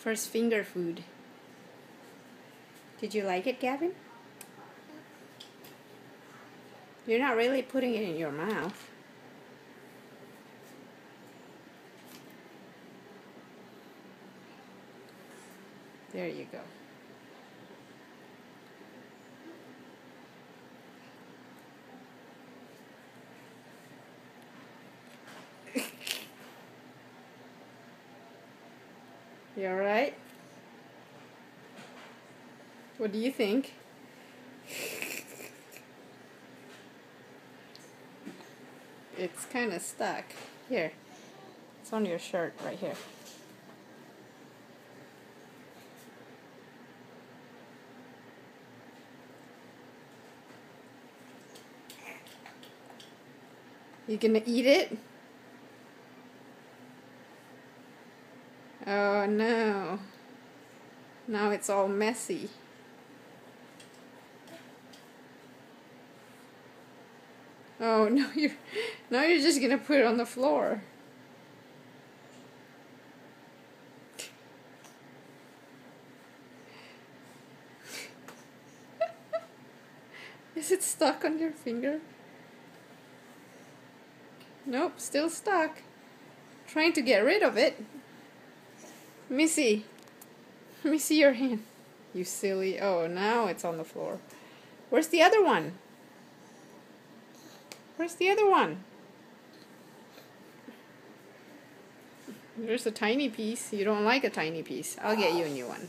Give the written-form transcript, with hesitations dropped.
First finger food. Did you like it, Gavin? You're not really putting it in your mouth. There you go. You alright? What do you think? It's kind of stuck. Here. It's on your shirt right here. You gonna eat it? Oh no. Now it's all messy. Oh no, you're just gonna put it on the floor. Is it stuck on your finger? Nope, still stuck. Trying to get rid of it. Let me see. Let me see your hand. You silly. Oh, now it's on the floor. Where's the other one? Where's the other one? There's a tiny piece. You don't like a tiny piece. I'll get you a new one.